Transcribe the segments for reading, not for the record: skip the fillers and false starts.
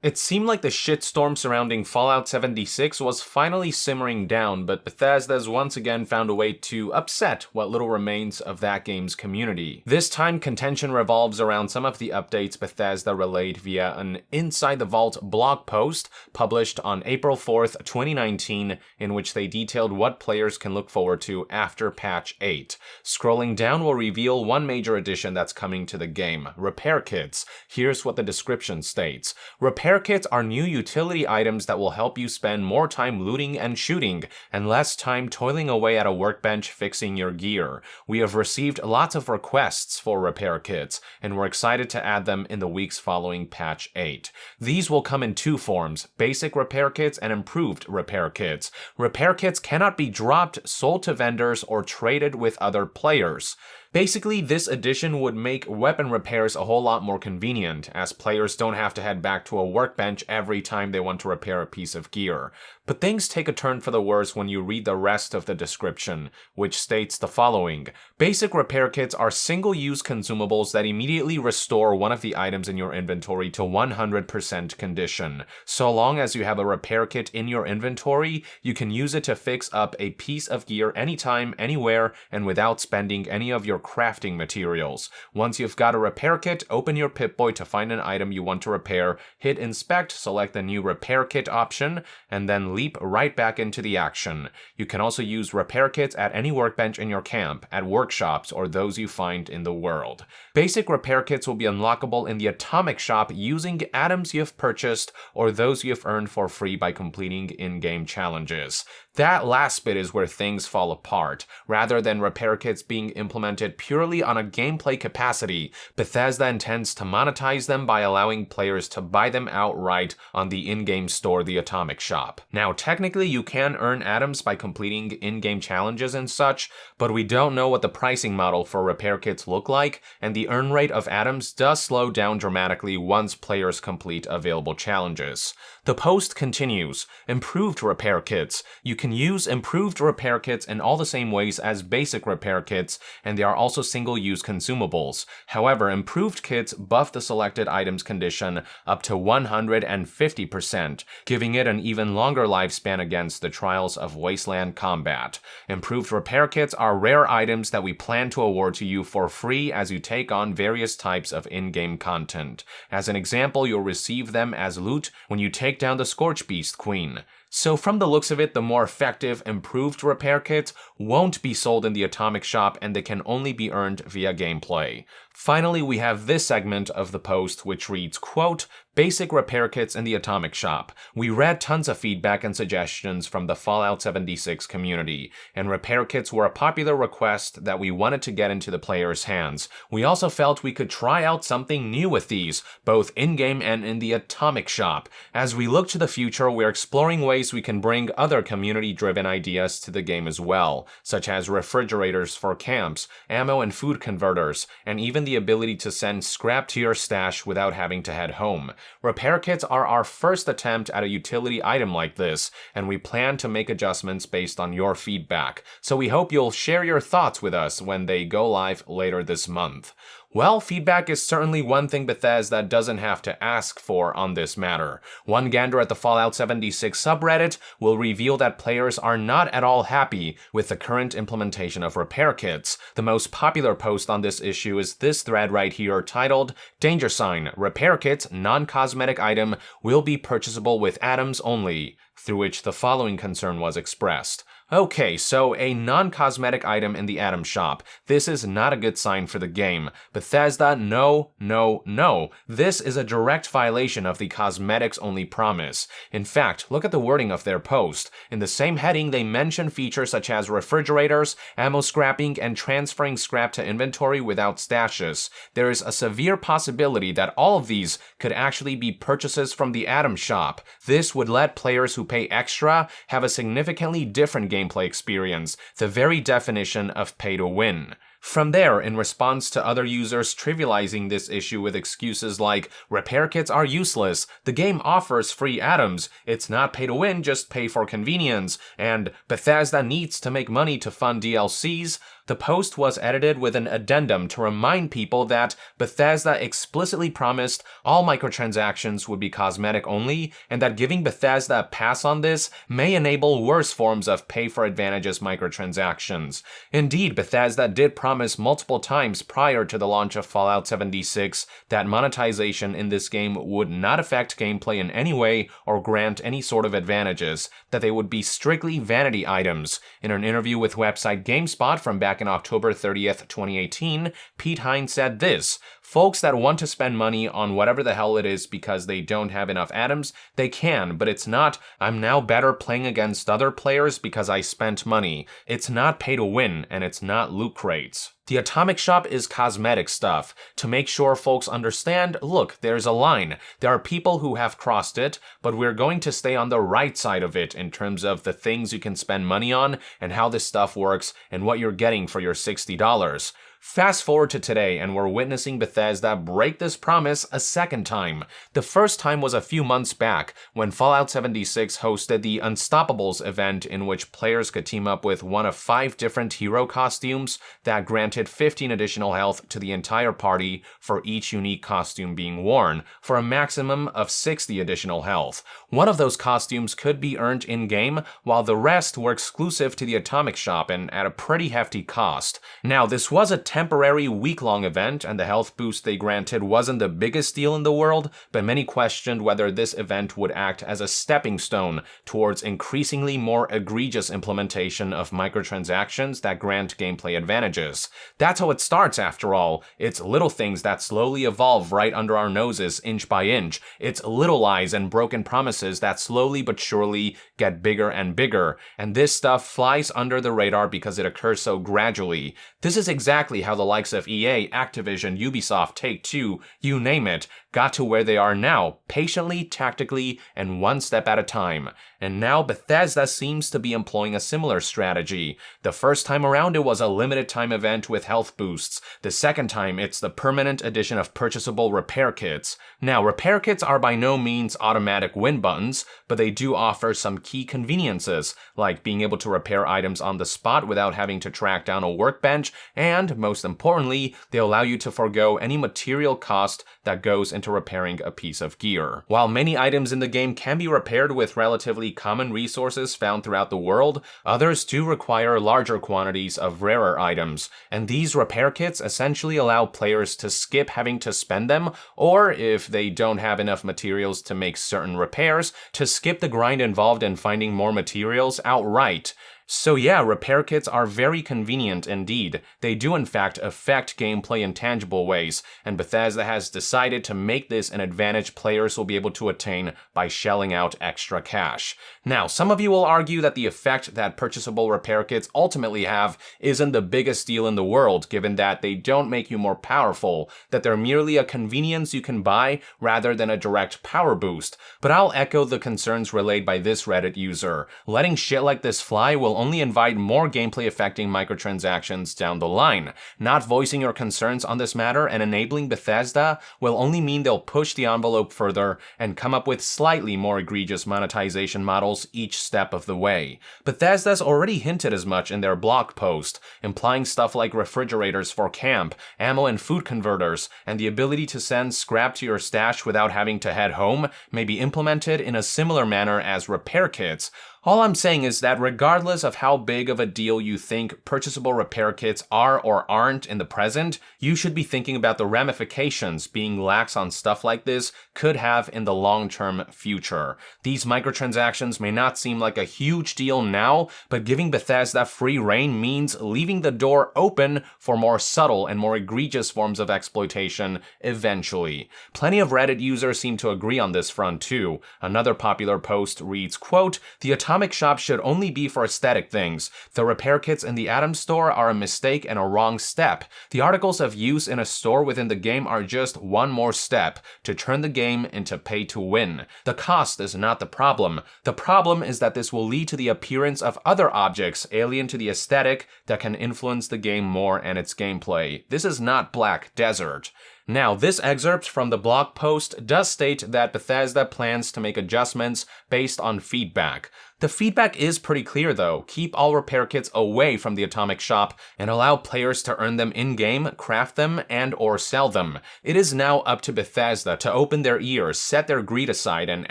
It seemed like the shitstorm surrounding Fallout 76 was finally simmering down, but Bethesda's once again found a way to upset what little remains of that game's community. This time, contention revolves around some of the updates Bethesda relayed via an Inside the Vault blog post published on April 4th, 2019, in which they detailed what players can look forward to after patch 8. Scrolling down will reveal one major addition that's coming to the game: repair kits. Here's what the description states. Repair kits are new utility items that will help you spend more time looting and shooting, and less time toiling away at a workbench fixing your gear. We have received lots of requests for repair kits, and we're excited to add them in the weeks following patch 8. These will come in two forms: basic repair kits and improved repair kits. Repair kits cannot be dropped, sold to vendors, or traded with other players. Basically, this addition would make weapon repairs a whole lot more convenient, as players don't have to head back to a workbench every time they want to repair a piece of gear. But things take a turn for the worse when you read the rest of the description, which states the following. Basic repair kits are single-use consumables that immediately restore one of the items in your inventory to 100% condition. So long as you have a repair kit in your inventory, you can use it to fix up a piece of gear anytime, anywhere, and without spending any of your crafting materials. Once you've got a repair kit, open your Pip-Boy to find an item you want to repair, hit inspect, select the new repair kit option, and then leap right back into the action. You can also use repair kits at any workbench in your camp, at workshops, or those you find in the world. Basic repair kits will be unlockable in the Atomic Shop using items you've purchased or those you've earned for free by completing in-game challenges. That last bit is where things fall apart. Rather than repair kits being implemented purely on a gameplay capacity, Bethesda intends to monetize them by allowing players to buy them outright on the in-game store, the Atomic Shop. Now, technically, you can earn items by completing in-game challenges and such, but we don't know what the pricing model for repair kits look like, and the earn rate of items does slow down dramatically once players complete available challenges. The post continues. Improved repair kits. You can use improved repair kits in all the same ways as basic repair kits, and they are also single-use consumables. However, improved kits buff the selected item's condition up to 150%, giving it an even longer lifespan against the trials of wasteland combat. Improved repair kits are rare items that we plan to award to you for free as you take on various types of in-game content. As an example, you'll receive them as loot when you take down the Scorchbeast Queen. So from the looks of it, the more effective, improved repair kits won't be sold in the Atomic Shop, and they can only be earned via gameplay. Finally, we have this segment of the post which reads, quote, basic repair kits in the Atomic Shop. We read tons of feedback and suggestions from the Fallout 76 community, and repair kits were a popular request that we wanted to get into the players' hands. We also felt we could try out something new with these, both in-game and in the Atomic Shop. As we look to the future, we're exploring ways we can bring other community-driven ideas to the game as well, such as refrigerators for camps, ammo and food converters, and even the ability to send scrap to your stash without having to head home. Repair kits are our first attempt at a utility item like this, and we plan to make adjustments based on your feedback, so we hope you'll share your thoughts with us when they go live later this month. Well, feedback is certainly one thing Bethesda doesn't have to ask for on this matter. One gander at the Fallout 76 subreddit will reveal that players are not at all happy with the current implementation of repair kits. The most popular post on this issue is this thread right here titled, Danger Sign, Repair Kits, Non-Cosmetic Item will be purchasable with atoms only, through which the following concern was expressed. Okay, so a non-cosmetic item in the Atom Shop. This is not a good sign for the game. Bethesda, no, no, no. This is a direct violation of the cosmetics-only promise. In fact, look at the wording of their post. In the same heading, they mention features such as refrigerators, ammo scrapping, and transferring scrap to inventory without stashes. There is a severe possibility that all of these could actually be purchases from the Atom Shop. This would let players who pay extra have a significantly different gameplay experience, the very definition of pay to win. From there, in response to other users trivializing this issue with excuses like, repair kits are useless, the game offers free items, it's not pay to win, just pay for convenience, and Bethesda needs to make money to fund DLCs, the post was edited with an addendum to remind people that Bethesda explicitly promised all microtransactions would be cosmetic only, and that giving Bethesda a pass on this may enable worse forms of pay-for-advantages microtransactions. Indeed, Bethesda did promise multiple times prior to the launch of Fallout 76 that monetization in this game would not affect gameplay in any way or grant any sort of advantages, that they would be strictly vanity items. In an interview with website GameSpot from back in October 30th, 2018, Pete Hine said this: "Folks that want to spend money on whatever the hell it is because they don't have enough atoms, they can, but it's not, I'm now better playing against other players because I spent money. It's not pay to win, and it's not loot crates." The Atomic Shop is cosmetic stuff. To make sure folks understand, look, there's a line. There are people who have crossed it, but we're going to stay on the right side of it in terms of the things you can spend money on and how this stuff works and what you're getting for your $60. Fast forward to today, and we're witnessing Bethesda break this promise a second time. The first time was a few months back, when Fallout 76 hosted the Unstoppables event, in which players could team up with one of 5 different hero costumes that granted 15 additional health to the entire party for each unique costume being worn, for a maximum of 60 additional health. One of those costumes could be earned in-game, while the rest were exclusive to the Atomic Shop and at a pretty hefty cost. Now, this was a temporary week-long event, and the health boost they granted wasn't the biggest deal in the world, but many questioned whether this event would act as a stepping stone towards increasingly more egregious implementation of microtransactions that grant gameplay advantages. That's how it starts, after all. It's little things that slowly evolve right under our noses, inch by inch. It's little lies and broken promises that slowly but surely get bigger and bigger, and this stuff flies under the radar because it occurs so gradually. This is exactly how the likes of EA, Activision, Ubisoft, Take-Two, you name it, got to where they are now, patiently, tactically, and one step at a time. And now Bethesda seems to be employing a similar strategy. The first time around it was a limited time event with health boosts. The second time it's the permanent addition of purchasable repair kits. Now, repair kits are by no means automatic win buttons, but they do offer some key conveniences, like being able to repair items on the spot without having to track down a workbench, and, most importantly, they allow you to forego any material cost that goes into repairing a piece of gear. While many items in the game can be repaired with relatively common resources found throughout the world, others do require larger quantities of rarer items, and these repair kits essentially allow players to skip having to spend them, or if they don't have enough materials to make certain repairs, to skip the grind involved in finding more materials outright. So yeah, repair kits are very convenient indeed. They do in fact affect gameplay in tangible ways, and Bethesda has decided to make this an advantage players will be able to attain by shelling out extra cash. Now, some of you will argue that the effect that purchasable repair kits ultimately have isn't the biggest deal in the world, given that they don't make you more powerful, that they're merely a convenience you can buy rather than a direct power boost. But I'll echo the concerns relayed by this Reddit user. Letting shit like this fly will only invite more gameplay affecting microtransactions down the line. Not voicing your concerns on this matter and enabling Bethesda will only mean they'll push the envelope further and come up with slightly more egregious monetization models each step of the way. Bethesda's already hinted as much in their blog post, implying stuff like refrigerators for camp, ammo and food converters, and the ability to send scrap to your stash without having to head home may be implemented in a similar manner as repair kits. All I'm saying is that regardless of how big of a deal you think purchasable repair kits are or aren't in the present, you should be thinking about the ramifications being lax on stuff like this could have in the long-term future. These microtransactions may not seem like a huge deal now, but giving Bethesda free rein means leaving the door open for more subtle and more egregious forms of exploitation eventually. Plenty of Reddit users seem to agree on this front too. Another popular post reads, quote, "The Atomic Atomic Shop should only be for aesthetic things. The repair kits in the item store are a mistake and a wrong step. The articles of use in a store within the game are just one more step to turn the game into pay to win. The cost is not the problem. The problem is that this will lead to the appearance of other objects alien to the aesthetic that can influence the game more and its gameplay. This is not Black Desert. Now, this excerpt from the blog post does state that Bethesda plans to make adjustments based on feedback. The feedback is pretty clear though. Keep all repair kits away from the Atomic Shop and allow players to earn them in-game, craft them, and or sell them. It is now up to Bethesda to open their ears, set their greed aside, and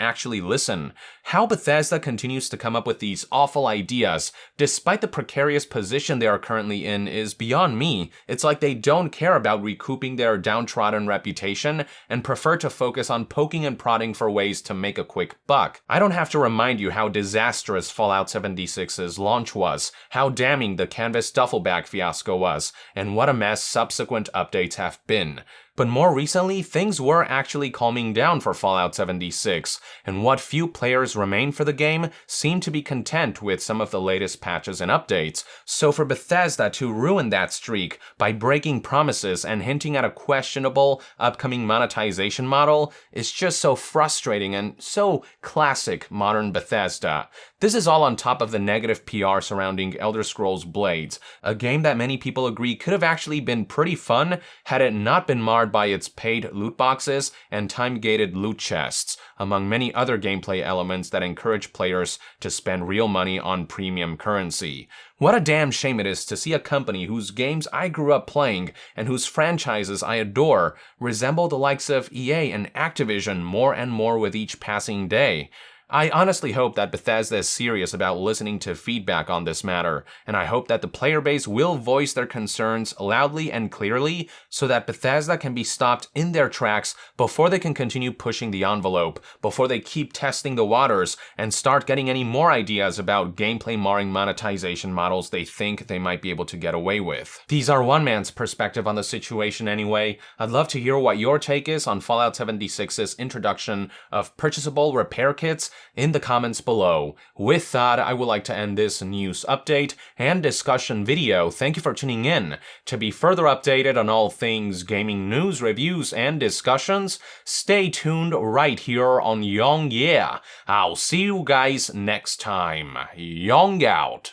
actually listen. How Bethesda continues to come up with these awful ideas, despite the precarious position they are currently in, is beyond me. It's like they don't care about recouping their downtrodden reputation and prefer to focus on poking and prodding for ways to make a quick buck. I don't have to remind you how disastrous Fallout 76's launch was, how damning the Canvas duffel bag fiasco was, and what a mess subsequent updates have been. But more recently, things were actually calming down for Fallout 76, and what few players remain for the game seem to be content with some of the latest patches and updates. So for Bethesda to ruin that streak by breaking promises and hinting at a questionable upcoming monetization model is just so frustrating and so classic modern Bethesda. This is all on top of the negative PR surrounding Elder Scrolls Blades, a game that many people agree could have actually been pretty fun had it not been marred by its paid loot boxes and time-gated loot chests, among many other gameplay elements that encourage players to spend real money on premium currency. What a damn shame it is to see a company whose games I grew up playing and whose franchises I adore resemble the likes of EA and Activision more and more with each passing day. I honestly hope that Bethesda is serious about listening to feedback on this matter, and I hope that the player base will voice their concerns loudly and clearly so that Bethesda can be stopped in their tracks before they can continue pushing the envelope, before they keep testing the waters and start getting any more ideas about gameplay-marring monetization models they think they might be able to get away with. These are one man's perspective on the situation anyway. I'd love to hear what your take is on Fallout 76's introduction of purchasable repair kits in the comments below. With that, I would like to end this news update and discussion video. Thank you for tuning in. To be further updated on all things gaming news, reviews, and discussions, stay tuned right here on Young Yeah. I'll see you guys next time. Young out.